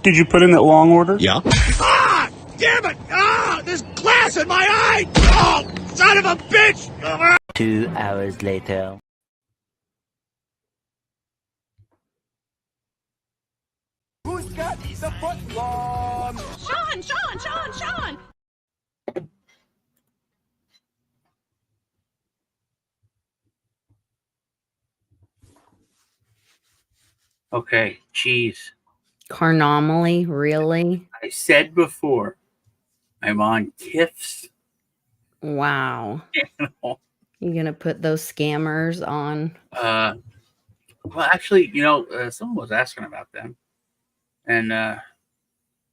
Did you put in that long order? Yeah. Ah! Damn it! Ah! There's glass in my eye! Oh! Son of a bitch! 2 hours later. Who's got the foot long? Sean! Okay, cheese. Carnomaly, really? I said before, I'm on TIFFs. Wow. You're going to put those scammers on? Well, actually, someone was asking about them. And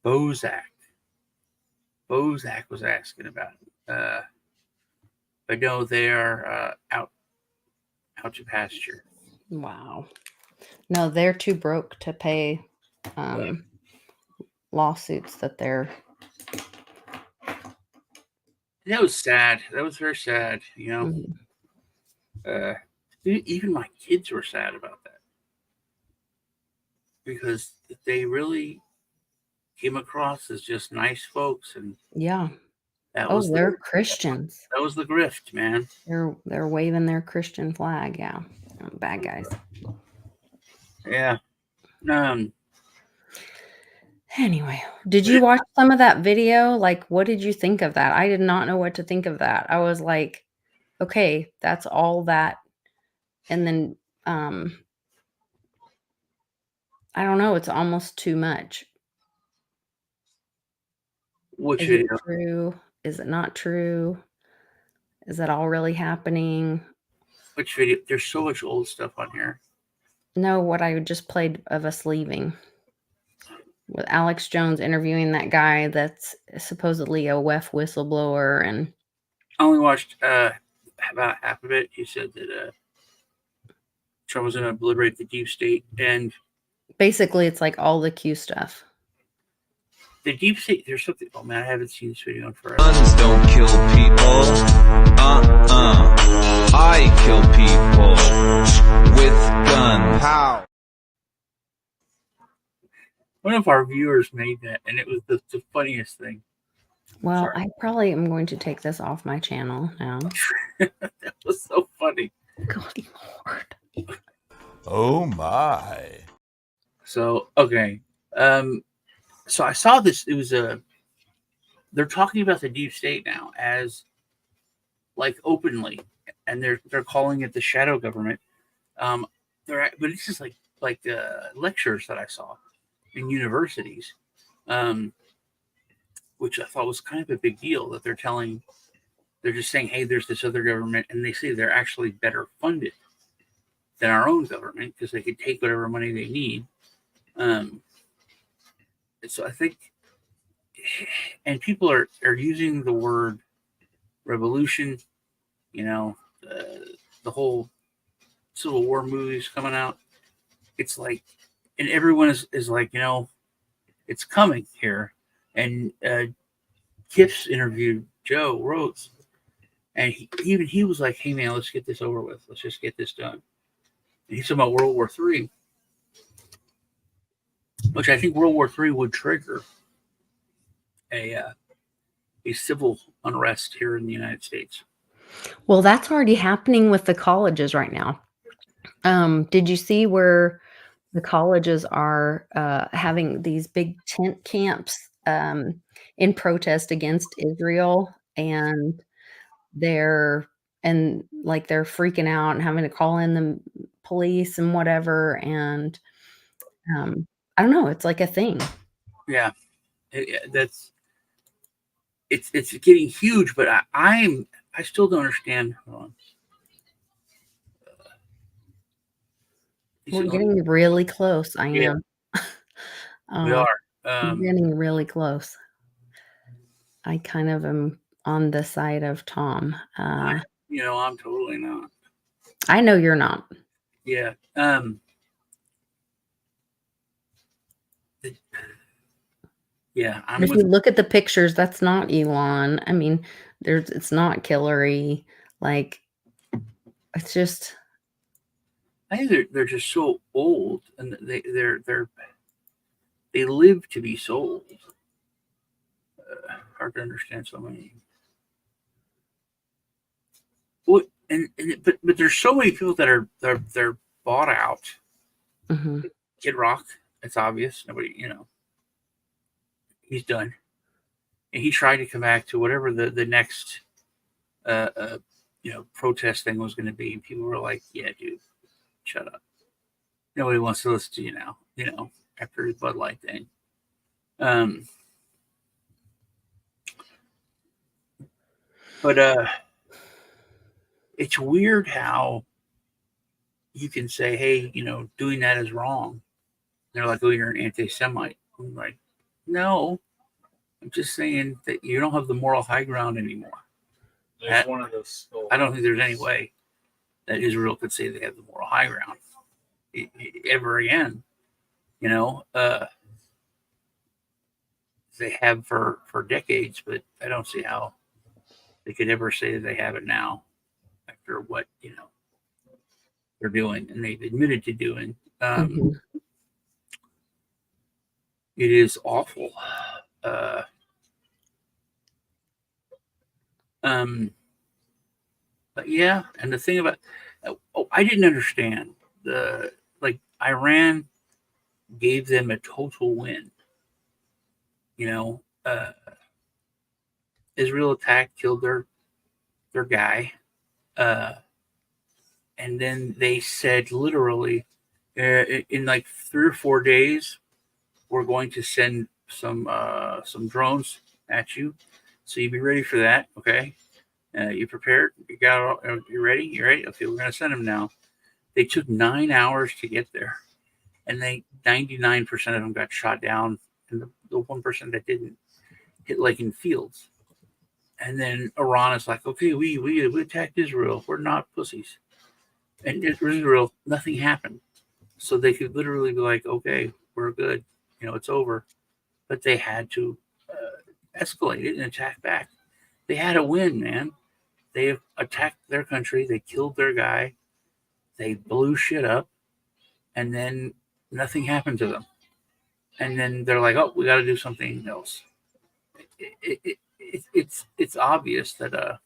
Bozak was asking about it. But no, they are out to pasture. Wow. No, they're too broke to pay lawsuits that they're... That was sad. That was very sad, Mhm. Even my kids were sad about that. Because they really came across as just nice folks, and Yeah. that Oh, was they're Christians. that was the grift, man. They're waving their Christian flag. Yeah. Bad guys. Yeah. Anyway, did you watch some of that video? Like, what did you think of that? I did not know what to think of that. I was like, okay, that's all that. And then, I don't know. It's almost too much. Which Is video? it true? Is it not true? Is that all really happening? Which video? There's so much old stuff on here. No, what I just played of us leaving. With Alex Jones interviewing that guy that's supposedly a WEF whistleblower. And I only watched about half of it. He said that Trump was going to obliterate the deep state, and basically it's like all the Q stuff. the deep state. There's something. Oh man, I haven't seen this video in forever. Guns don't kill people. I kill people with guns. How? One of our viewers made that, and it was the funniest thing. Well, Sorry. I probably am going to take this off my channel now. That was so funny. God, Lord. Oh my. So okay, so I saw this. It was they're talking about the deep state now as like openly, and they're calling it the shadow government. But it's just like lectures that I saw in universities, which I thought was kind of a big deal. That they're just saying, hey, there's this other government, and they say they're actually better funded than our own government because they could take whatever money they need. So I think, and people are using the word revolution, the whole Civil War movies coming out. It's like, and everyone is like, it's coming here. And Kiff's interviewed Joe Rhodes, and he was like, hey man, let's get this over with. Let's just get this done. And he's talking about World War III, which I think World War III would trigger a civil unrest here in the United States. Well, that's already happening with the colleges right now. Did you see where the colleges are having these big tent camps in protest against Israel, and they're freaking out and having to call in the police and whatever, and I don't know, it's like a thing. Yeah, it's getting huge, but I still don't understand. Hold on. We're getting really close. I am. We are. We're getting really close. I kind of am on the side of Tom. I'm totally not. I know you're not. Yeah. Yeah. If you look at the pictures, that's not Elon. I mean, it's not Hillary. Like, it's just. I think they're just so old, and they They live to be sold. Hard to understand so many. Well, but there's so many people that are they're bought out. Mm-hmm. Kid Rock, it's obvious. Nobody, he's done. And he tried to come back to whatever the next protest thing was going to be, and people were like, "Yeah, dude, shut up. Nobody wants to listen to you now." After his Bud Light thing. But it's weird how you can say, "Hey, doing that is wrong." They're like, "Oh, you're an anti-Semite." I'm like, "No, I'm just saying that you don't have the moral high ground anymore." There's one of those. I don't think there's any way that Israel could say they have the moral high ground ever again. They have for decades, but I don't see how they could ever say that they have it now after what they're doing and they've admitted to doing. Mm-hmm. It is awful. But yeah, and the thing about I didn't understand Iran gave them a total win. Israel attacked, killed their guy, and then they said literally, in like 3 or 4 days, we're going to send some drones at you, so you be ready for that. Okay, you prepared? You ready? You ready? Okay, we're going to send them now. They took 9 hours to get there, and 99% of them got shot down, and the 1% that didn't hit like in fields. And then Iran is like, okay, we attacked Israel. We're not pussies. And Israel, nothing happened. So they could literally be like, okay, we're good. It's over. But they had to escalate it and attack back. They had a win, man. They attacked their country. They killed their guy. They blew shit up. And then nothing happened to them. And then they're like, oh, we got to do something else. It's obvious that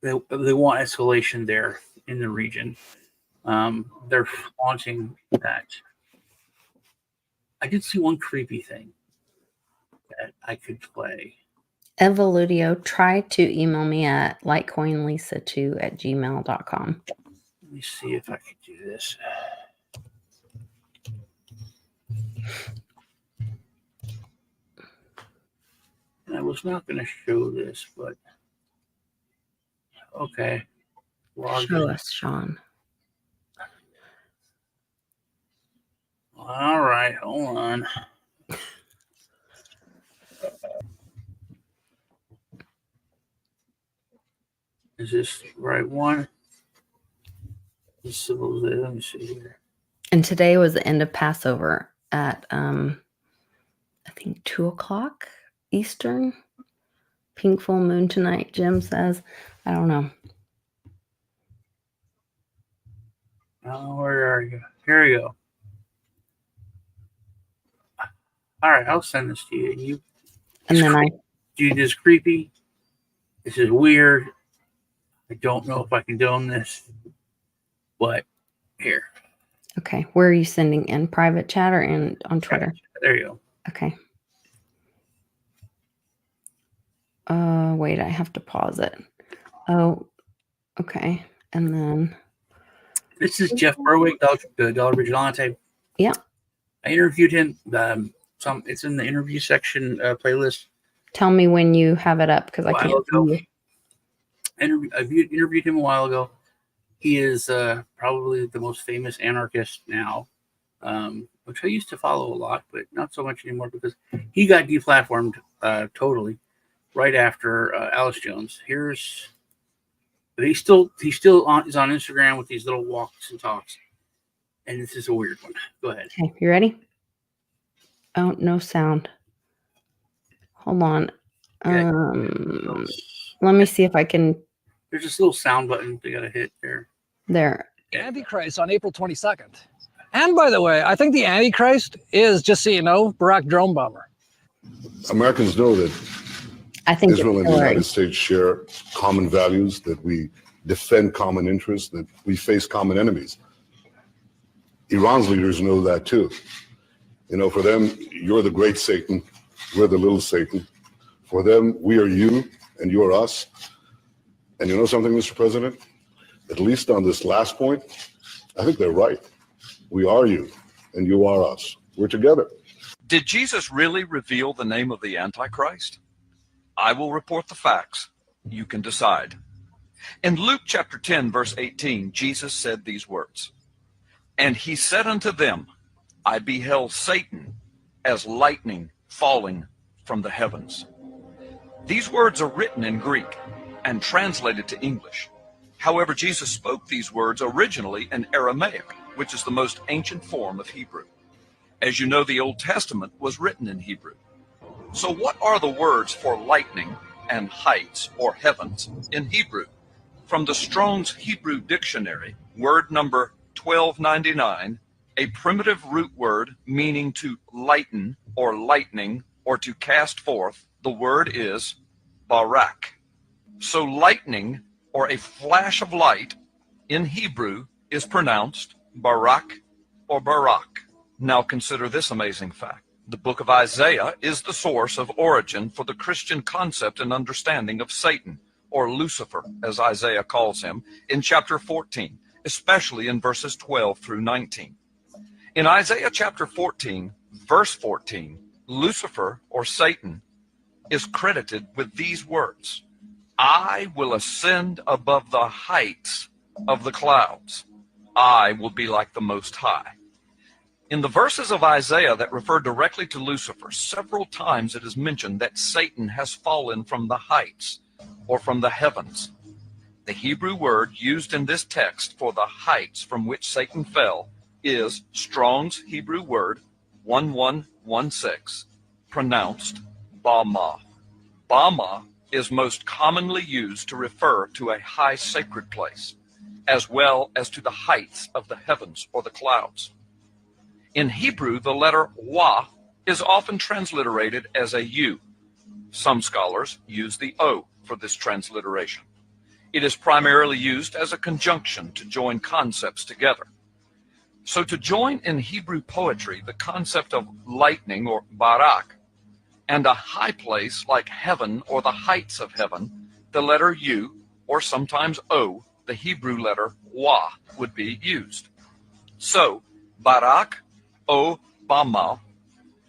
they want escalation there in the region. They're flaunting that. I did see one creepy thing that I could play. Evoludio, try to email me at litecoinlisa2@gmail.com. Let me see if I can do this. And I was not going to show this, but okay. Show us, Sean. All right, hold on. Is this the right one? Let me see here. And today was the end of Passover at I think 2:00 Eastern. Pink full moon tonight, Jim says. I don't know. Oh, where are you? Here you go. All right, I'll send this to you. Dude, this is creepy. This is weird. I don't know if I can condone this, but here. Okay, where are you sending? In private chat or on Twitter? There you go. Okay. Wait, I have to pause it. Oh, okay. And then this is Jeff Berwick, Dollar Vigilante. Yeah. I interviewed him. It's in the interview section playlist. Tell me when you have it up because I can't see you. I interviewed him a while ago. He is probably the most famous anarchist now, which I used to follow a lot, but not so much anymore because he got deplatformed totally right after Alice Jones. But he's still is on Instagram with these little walks and talks, and this is a weird one. Go ahead. Okay, you ready? Oh, no sound. Hold on. Okay. Let me see if I can. There's this little sound button they gotta hit there. There. Antichrist on April 22nd. And by the way, I think the Antichrist is, just so you know, Barack drone bomber. Americans know that I think Israel it's and the Hillary. United States share common values, that we defend common interests, that we face common enemies. Iran's leaders know that too. You know, for them, you're the great Satan, we're the little Satan. For them, we are you and you're us. And you know something, Mr. President? At least on this last point, I think they're right. We are you and you are us. We're together. Did Jesus really reveal the name of the Antichrist? I will report the facts. You can decide. In Luke chapter 10, verse 18, Jesus said these words, "And he said unto them, I beheld Satan as lightning falling from the heavens." These words are written in Greek and translated to English. However, Jesus spoke these words originally in Aramaic, which is the most ancient form of Hebrew. As you know, the Old Testament was written in Hebrew. So what are the words for lightning and heights or heavens in Hebrew? From the Strong's Hebrew Dictionary, word number 1299, a primitive root word meaning to lighten or lightning or to cast forth, the word is barak. So lightning or a flash of light in Hebrew is pronounced barak or barak. Now consider this amazing fact. The book of Isaiah is the source of origin for the Christian concept and understanding of Satan, or Lucifer, as Isaiah calls him, in chapter 14, especially in verses 12 through 19. In Isaiah chapter 14, verse 14, Lucifer, or Satan, is credited with these words, "I will ascend above the heights of the clouds. I will be like the Most High." In the verses of Isaiah that refer directly to Lucifer, several times it is mentioned that Satan has fallen from the heights or from the heavens. The Hebrew word used in this text for the heights from which Satan fell is Strong's Hebrew word 1116, pronounced Bama. Bama is most commonly used to refer to a high sacred place, as well as to the heights of the heavens or the clouds. In Hebrew, the letter wa is often transliterated as a u. Some scholars use the o for this transliteration. It is primarily used as a conjunction to join concepts together. So to join in Hebrew poetry the concept of lightning or barak and a high place like heaven or the heights of heaven, the letter u or sometimes o, the Hebrew letter wa, would be used. So barak o bama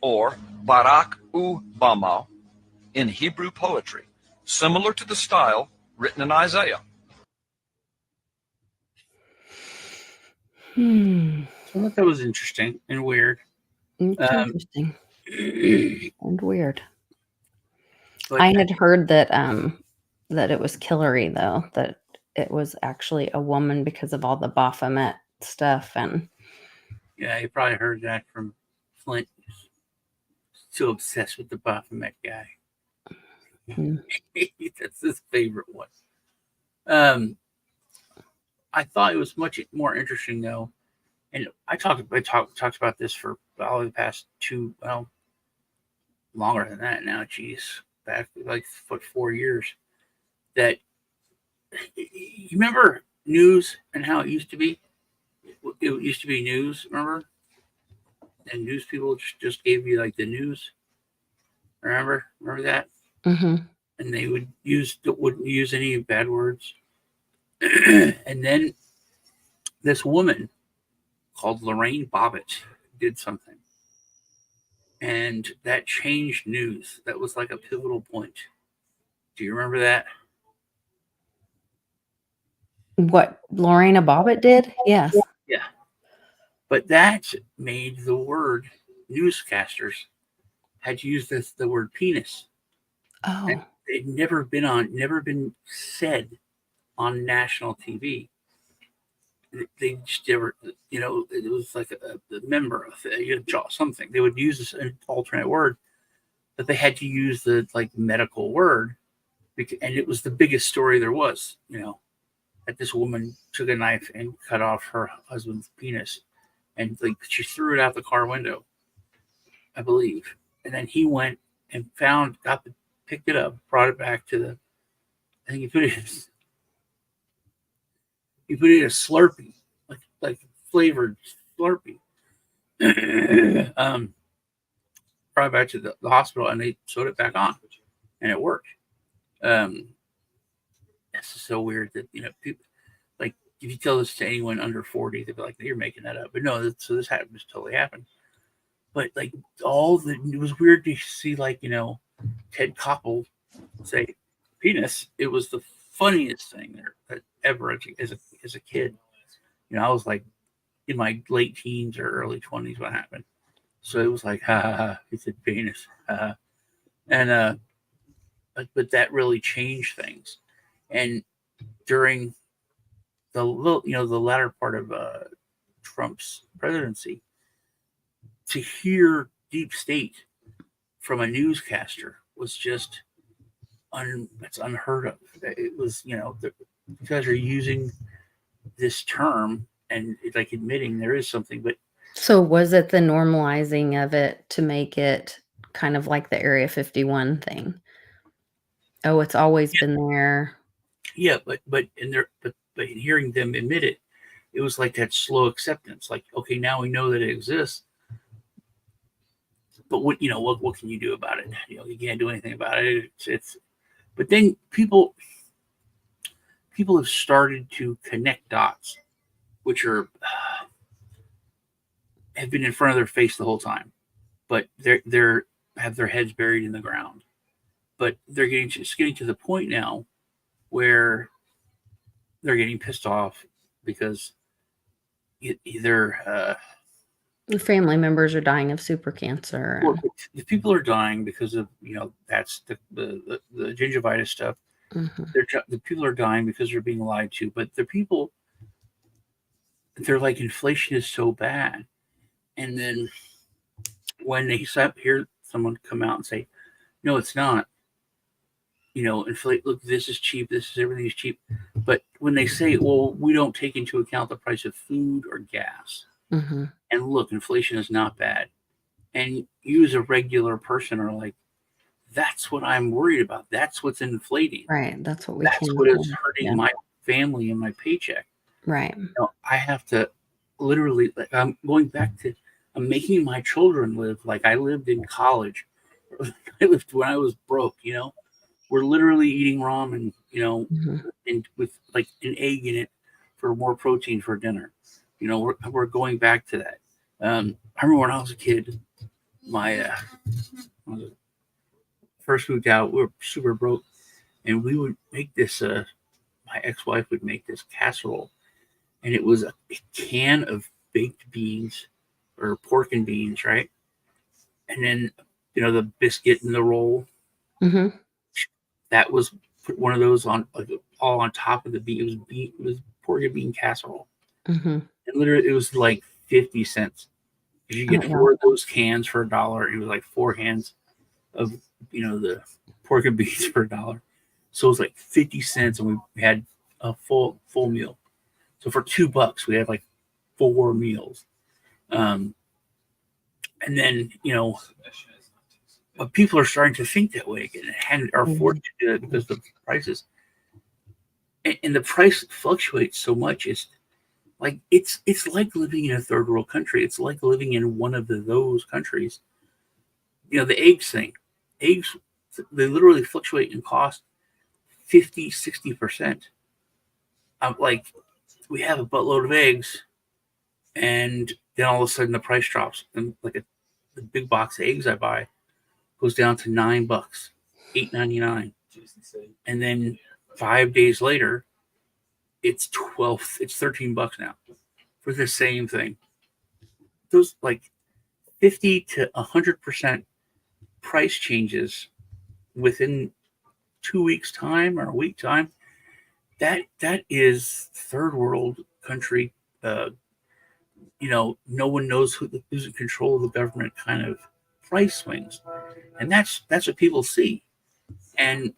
or barak u bama in Hebrew poetry, similar to the style written in Isaiah. Hmm. I thought that was interesting and weird. It's interesting and weird. But I had heard that that it was Hillary, though, that it was actually a woman because of all the Baphomet stuff. And yeah, you probably heard that from Flint. He's so obsessed with the Baphomet guy. That's his favorite one. I thought it was much more interesting though, and I talked about this for probably the past longer than that now. Geez, back like 4 years. That you remember news and how it used to be. It used to be news, remember? And news people just gave you like the news. Remember that? mm-hmm. And they wouldn't use any bad words. And then this woman called Lorraine Bobbitt did something, and that changed news. That was like a pivotal point. Do you remember that? What Lorena Bobbitt did? Yes. Yeah. But that made the word newscasters had used the word penis. Oh. And it never been said on national TV. They just never, it was like a member of something. They would use an alternate word, but they had to use the like medical word, and it was the biggest story there was, that this woman took a knife and cut off her husband's penis, and like she threw it out the car window, I believe. And then he went and picked it up, brought it back to the. I think he put it in a Slurpee, like flavored Slurpee. Brought it back to the hospital, and they sewed it back on, and it worked. This is so weird that people like if you tell this to anyone under 40, they'd be like, "You're making that up." But no, so this happened, this totally happened. But like it was weird to see Ted Koppel say penis. It was the funniest thing that ever as a kid. I was like in my late teens or early 20s when it happened. So it was like, ha ha ha, he said penis. And but that really changed things. And during the latter part of Trump's presidency, to hear deep state from a newscaster was just it's unheard of. It was, you guys are using this term and like admitting there is something, but So was it the normalizing of it to make it kind of like the Area 51 thing? Oh, it's always been there. yeah, but in hearing them admit it, it was like that slow acceptance. Like, okay, now we know that it exists, but what can you do about it? You can't do anything about it. But then people have started to connect dots, which have been in front of their face the whole time, but they're have their heads buried in the ground. But it's getting to the point now where they're getting pissed off because either The family members are dying of super cancer. the people are dying because of that's the gingivitis stuff. Mm-hmm. The people are dying because they're being lied to, but they're like, inflation is so bad, and then when they hear someone come out and say, no, it's not. Inflate. Look, this is cheap. Everything's cheap. But when they say, well, we don't take into account the price of food or gas, Mm-hmm. and look, inflation is not bad, and you as a regular person are like, that's what I'm worried about. That's what's inflating. Right. That's what That's what is hurting my family and my paycheck. Right. I have to literally, I'm making my children live like I lived in college. I lived when I was broke, We're literally eating ramen, Mm-hmm. and with like an egg in it for more protein for dinner. We're going back to that. I remember when I was a kid, my first moved out, we were super broke, and we would make this. My ex-wife would make this casserole, and it was a can of baked beans or pork and beans, right? And then the biscuit and the roll. Mm-hmm. That was one of those on all on top of the bean. It was pork and bean casserole. Mm-hmm. And literally, it was like 50 cents. If you get four of those cans for $1, it was like 4 cans of the pork and beans for $1. So it was like 50 cents, and we had a full meal. So for $2, we had like 4 meals. And then but people are starting to think that way again and are forced to do it because of the prices. And the price fluctuates so much. It's like living in a third world country. It's like living in one of those countries. The eggs thing. Eggs, they literally fluctuate in cost 50, 60%. Like, we have a buttload of eggs, and then all of a sudden the price drops. And like the big box of eggs I buy goes down to $9, $8.99. And then 5 days later, it's $13 now for the same thing. Those like 50 to 100% price changes within 2 weeks time or a week time. That is third world country. No one knows who's in control of the government kind of price swings. And that's what people see. And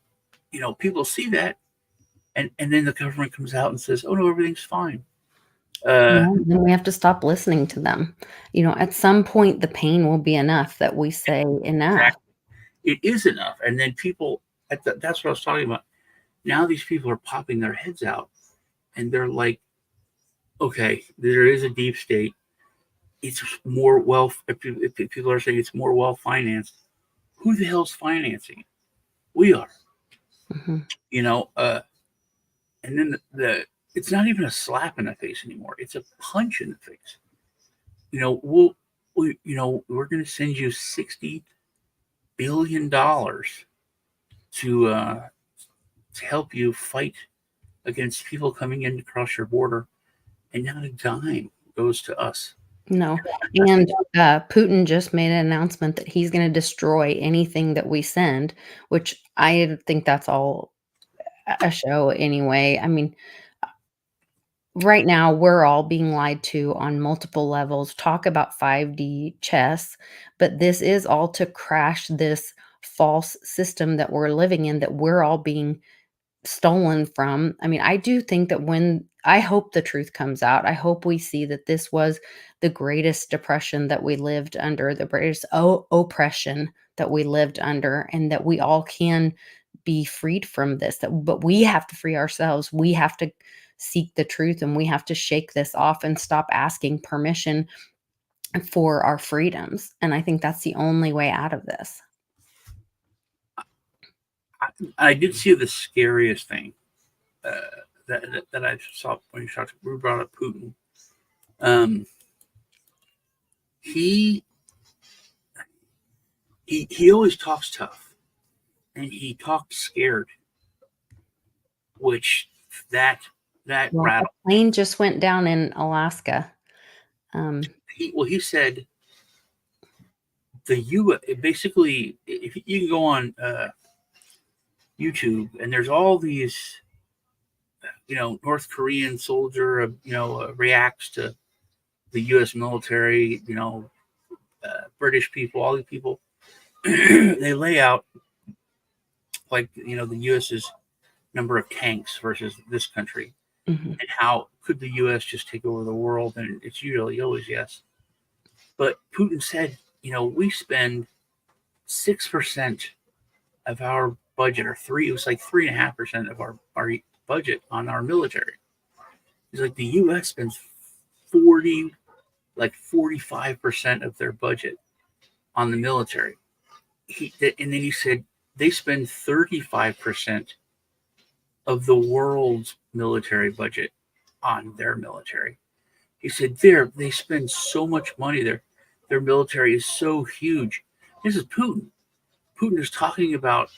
people see that, and then the government comes out and says, "Oh no, everything's fine." Well, then we have to stop listening to them. At some point, the pain will be enough that we say enough. Exactly. It is enough, and then people. That's what I was talking about. Now these people are popping their heads out, and they're like, "Okay, there is a deep state. It's more wealth. If people are saying it's more well financed, who the hell's financing it? We are." Mhm. And then it's not even a slap in the face anymore. It's a punch in the face. We're going to send you $60 billion to help you fight against people coming in across your border, and not a dime goes to us. No. And Putin just made an announcement that he's going to destroy anything that we send, which I think that's all a show anyway. I mean, right now we're all being lied to on multiple levels. Talk about 5D chess, but this is all to crash this false system that we're living in, that we're all being stolen from. I mean, I do think that I hope the truth comes out. I hope we see that this was the greatest depression that we lived under, the greatest oppression that we lived under, and that we all can be freed from this. But we have to free ourselves. We have to seek the truth, and we have to shake this off and stop asking permission for our freedoms. And I think that's the only way out of this. I did see the scariest thing that I saw when we brought up Putin. He always talks tough, and he talks scared, which that Well, rattled. the plane just went down in Alaska. He said the U.S. basically, if you can go on YouTube, and there's all these, North Korean soldier, reacts to the U.S. military, British people, all these people, they lay out like, the U.S.'s number of tanks versus this country, Mhm. and how could the U.S. just take over the world? And it's usually always yes. But Putin said, we spend 6% of our budget, or it was like 3.5% of our budget on our military. He's like, the U.S. spends 45% of their budget on the military. And then he said they spend 35% of the world's military budget on their military. He said they spend so much money there. Their military is so huge. This is Putin. Putin is talking about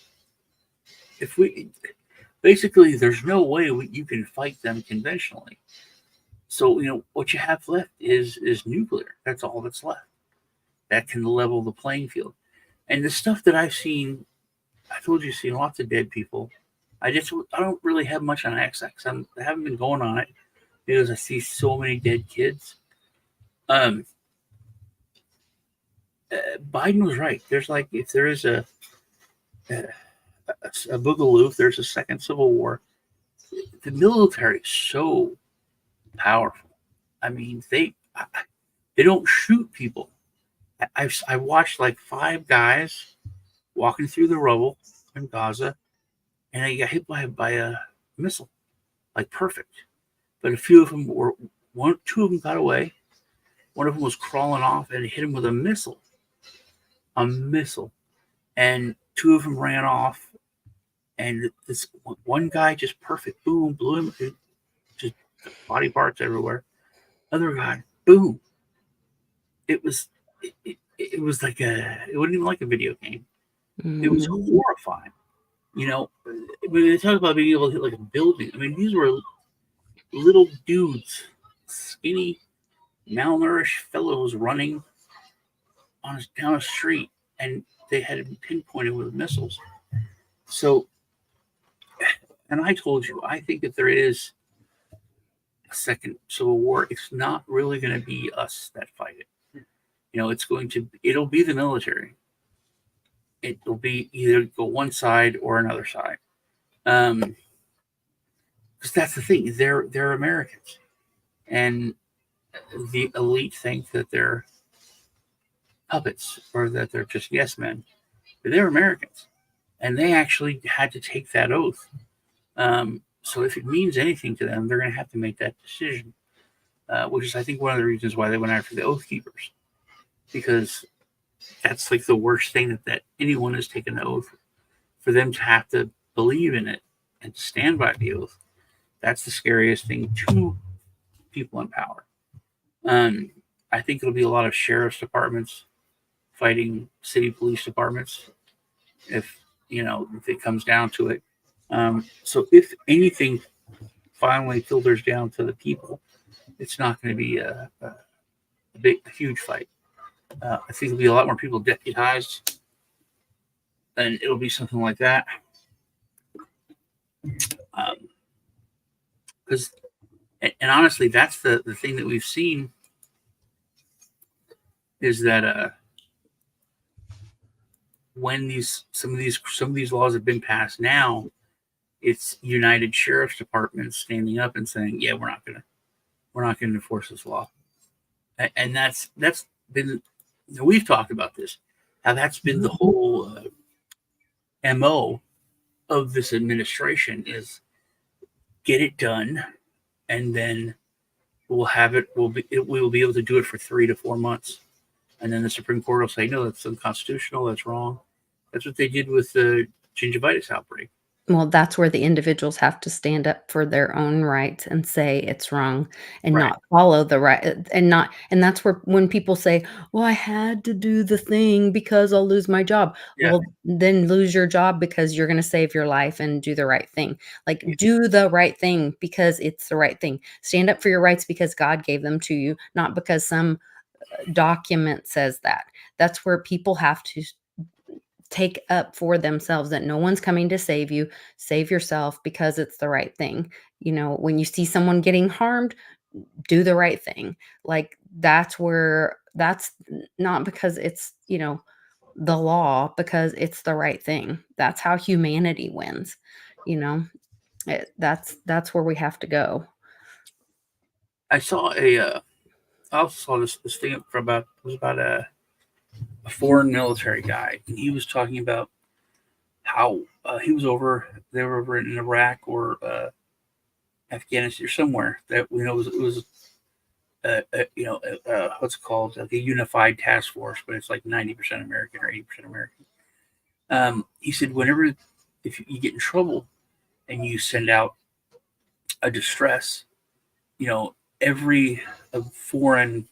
basically there's no way you can fight them conventionally. So what you have left is nuclear. That's all that's left. That can level the playing field. And the stuff that I've seen, I told you, seen lots of dead people. I don't really have much on XX. I haven't been going on it because I see so many dead kids. Biden was right. There's like, if there is a boogaloo, if there's a second civil war, the military is so powerful. I mean, they don't shoot people. I watched like 5 guys walking through the rubble in Gaza, and they got hit by a missile, like perfect. But a few of them two of them got away. One of them was crawling off, and it hit him with a missile, and 2 of them ran off. And this one guy just perfect, boom, blew him, just body parts everywhere. Other guy, boom. It was like it wasn't even like a video game. It was horrifying. When they talk about being able to hit like a building, I mean, these were little dudes, skinny, malnourished fellows running down a street, and they had been pinpointed with missiles. So, and I told you, I think if there is a second civil war, it's not really going to be us that fight it. It'll be the military. It'll be either go one side or another side. because that's the thing. They're Americans, and the elite think that they're puppets or that they're just yes men. But they're Americans, and they actually had to take that oath. So if it means anything to them, they're going to have to make that decision, which is, I think, one of the reasons why they went after the Oath Keepers, because that's like the worst thing that anyone has taken the oath. For them to have to believe in it and stand by the oath, that's the scariest thing to people in power. I think it'll be a lot of sheriff's departments fighting city police departments if it comes down to it. So if anything finally filters down to the people, it's not going to be a huge fight. I think there'll be a lot more people deputized, and it'll be something like that. Because, and honestly, that's the thing that we've seen is that when some of these laws have been passed now, it's United Sheriff's Departments standing up and saying, "Yeah, we're not gonna enforce this law," and that's been, we've talked about this, how that's been the whole MO of this administration is get it done, and then we'll have it. We will be able to do it for 3 to 4 months, and then the Supreme Court will say, "No, that's unconstitutional. That's wrong." That's what they did with the gingivitis outbreak. Well, that's where the individuals have to stand up for their own rights and say it's wrong and Right. not follow the right and that's where when people say, "Well, I had to do the thing because I'll lose my job." Yeah. Well, then lose your job because you're gonna save your life and do the right thing. Like, do the right thing because it's the right thing. Stand up for your rights because God gave them to you, not because some document says that. That's where people have to take up for themselves that no one's coming to save you. Save yourself because it's the right thing. When you see someone getting harmed, do the right thing. Like that's not because it's, the law, because it's the right thing. That's how humanity wins. That's where we have to go. I also saw this thing it was about a foreign military guy, and he was talking about how they were over in Iraq or Afghanistan or somewhere that it was what's it called, like a unified task force, but it's like 90% American or 80% American. He said if you get in trouble and you send out a distress, every foreign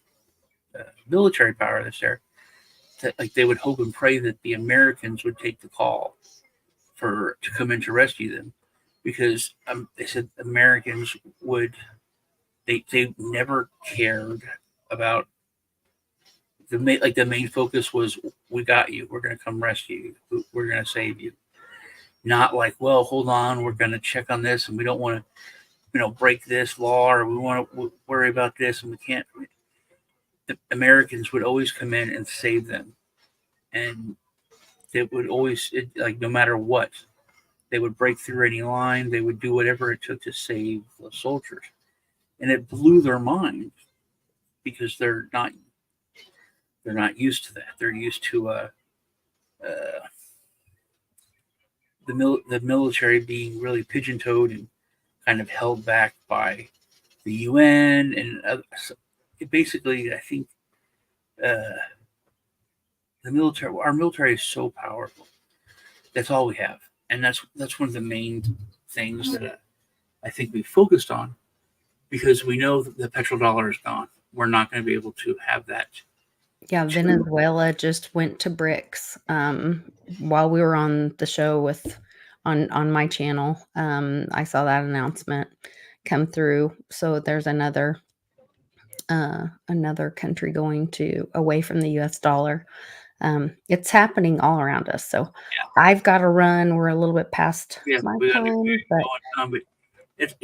military power that's there, that like they would hope and pray that the Americans would take the call to come in to rescue them, because they said Americans they never cared about the main focus was, we got you, we're going to come rescue you, we're going to save you, not like, well, hold on, we're going to check on this and we don't want to break this law, or we want to worry about this and we can't. The Americans would always come in and save them, and they would always, no matter what, they would break through any line, they would do whatever it took to save the soldiers. And it blew their mind, because they're not used to that. They're used to the military being really pigeon-toed and kind of held back by the UN and basically, I think our military is so powerful. That's all we have, and that's one of the main things that I think we focused on, because we know that the petrodollar is gone. We're not going to be able to have that. Yeah, Venezuela just went to BRICS. While we were on the show on my channel, I saw that announcement come through. So there's another country going away from the US dollar. It's happening all around us. So I've got to run. We're a little bit past my time, but it's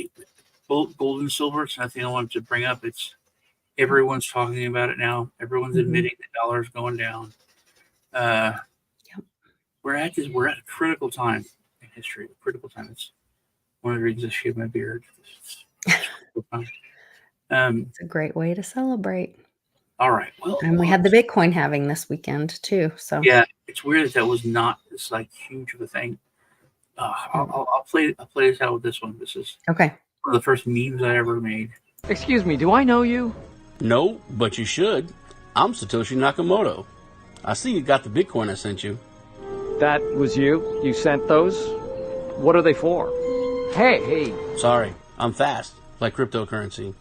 gold and silver. It's nothing I wanted to bring up. It's everyone's talking about it now. Everyone's admitting the dollar's going down. We're at a critical time in history. A critical time. One of the reasons I shave my beard. It's a great way to celebrate. All right. Well, And we had the Bitcoin halving this weekend too. So yeah, it's weird that was not this like huge of a thing. I'll play this out with this one. This is okay. one of the first memes I ever made. Excuse me, do I know you? No, but you should. I'm Satoshi Nakamoto. I see you got the Bitcoin I sent you. That was you? You sent those? What are they for? Hey. Sorry, I'm fast, like cryptocurrency.